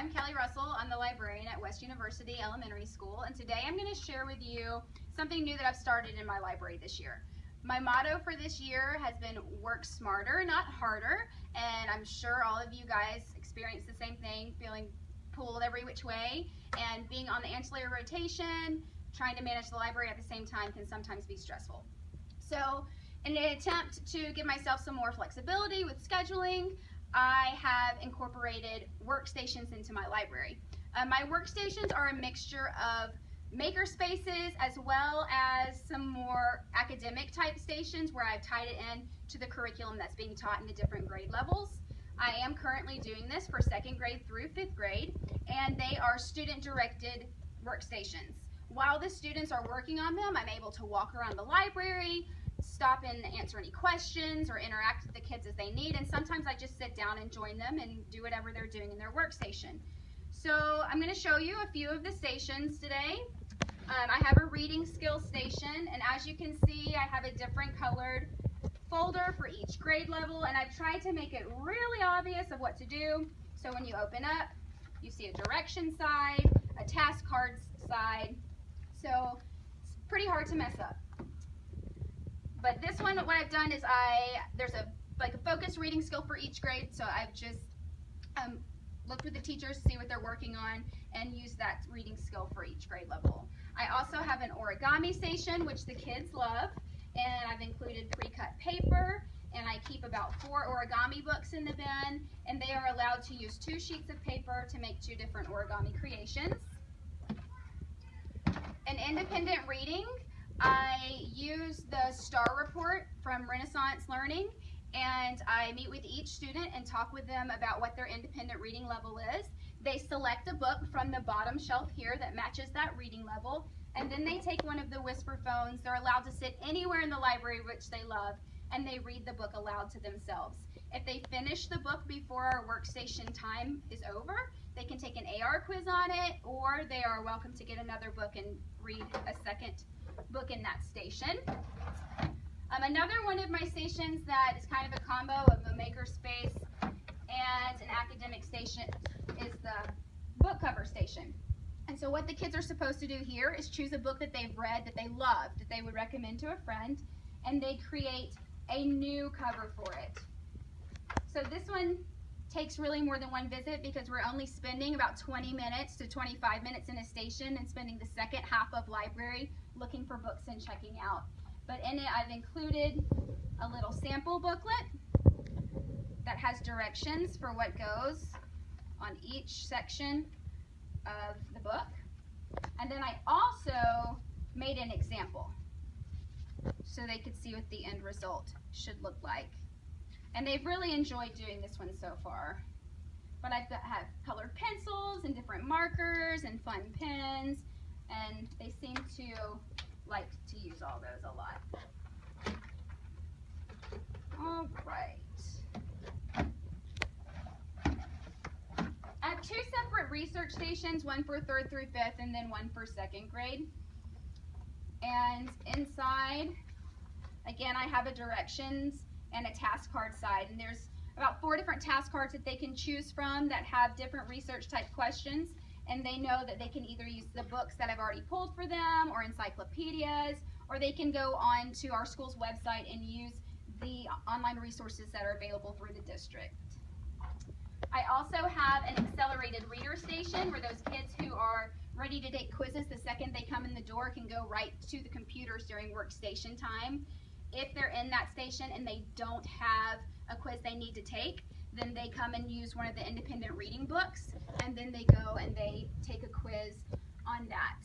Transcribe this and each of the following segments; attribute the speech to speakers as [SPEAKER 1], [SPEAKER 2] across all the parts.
[SPEAKER 1] I'm Kelly Russell. I'm the librarian at West University Elementary School, and today I'm going to share with you something new that I've started in my library this year. My motto for this year has been work smarter, not harder, and I'm sure all of you guys experience the same thing, feeling pulled every which way, and being on the ancillary rotation, trying to manage the library at the same time can sometimes be stressful. So in an attempt to give myself some more flexibility with scheduling, I have incorporated workstations into my library. My workstations are a mixture of maker spaces as well as some more academic type stations where I've tied it in to the curriculum that's being taught in the different grade levels. I am currently doing this for 2nd grade through 5th grade, and they are student directed workstations. While the students are working on them, I'm able to walk around the library, stop and answer any questions or interact with the kids as they need, and sometimes I just sit down and join them and do whatever they're doing in their workstation. So I'm going to show you a few of the stations today. I have a reading skills station, and as you can see I have a different colored folder for each grade level, and I've tried to make it really obvious of what to do. So when you open up, you see a direction side, a task cards side, so it's pretty hard to mess up. But this one, what I've done is there's a focused reading skill for each grade, so I've just looked with the teachers to see what they're working on and used that reading skill for each grade level. I also have an origami station, which the kids love, and I've included pre-cut paper, and I keep about 4 origami books in the bin, and they are allowed to use 2 sheets of paper to make 2 different origami creations. An independent reading, I use the STAR report from Renaissance Learning, and I meet with each student and talk with them about what their independent reading level is. They select a book from the bottom shelf here that matches that reading level, and then they take one of the whisper phones. They're allowed to sit anywhere in the library which they love, and they read the book aloud to themselves. If they finish the book before our workstation time is over, they can take an AR quiz on it, or they are welcome to get another book and read a second book in that station. Another one of my stations that is kind of a combo of a maker space and an academic station is the book cover station. And so what the kids are supposed to do here is choose a book that they've read, that they love, that they would recommend to a friend, and they create a new cover for it. So this one takes really more than one visit because we're only spending about 20 minutes to 25 minutes in a station and spending the second half of library looking for books and checking out. But in it I've included a little sample booklet that has directions for what goes on each section of the book. And then I also made an example so they could see what the end result should look like. And they've really enjoyed doing this one so far. But I've have colored pencils and different markers and fun pens, and they seem to like to use all those a lot. All right. I have 2 separate research stations, one for 3rd through 5th and then one for 2nd grade. And inside, again, I have a directions and a task card side, and there's about 4 different task cards that they can choose from that have different research type questions, and they know that they can either use the books that I've already pulled for them or encyclopedias, or they can go on to our school's website and use the online resources that are available through the district. I also have an accelerated reader station where those kids who are ready to take quizzes the second they come in the door can go right to the computers during workstation time. If they're in that station and they don't have a quiz they need to take, then they come and use one of the independent reading books, and then they go and they take a quiz on that.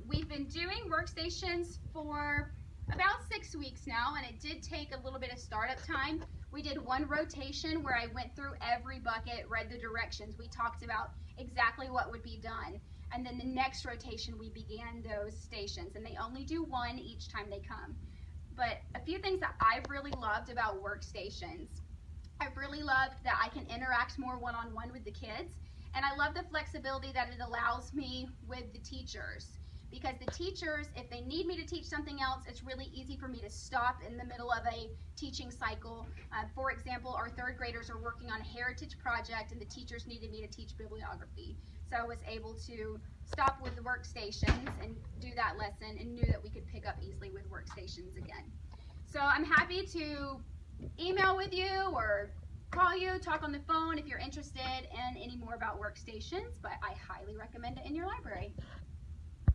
[SPEAKER 1] We've been doing workstations for about 6 weeks now, and it did take a little bit of startup time. We did one rotation where I went through every bucket, read the directions. We talked about exactly what would be done. And then the next rotation we began those stations, and they only do 1 each time they come. But a few things that I've really loved about workstations. I've really loved that I can interact more one-on-one with the kids, and I love the flexibility that it allows me with the teachers, because the teachers, if they need me to teach something else, it's really easy for me to stop in the middle of a teaching cycle. For example, our third graders are working on a heritage project and the teachers needed me to teach bibliography. So I was able to stop with the workstations and do that lesson and knew that we could pick up easily with workstations again. So I'm happy to email with you or call you, talk on the phone if you're interested in any more about workstations, but I highly recommend it in your library.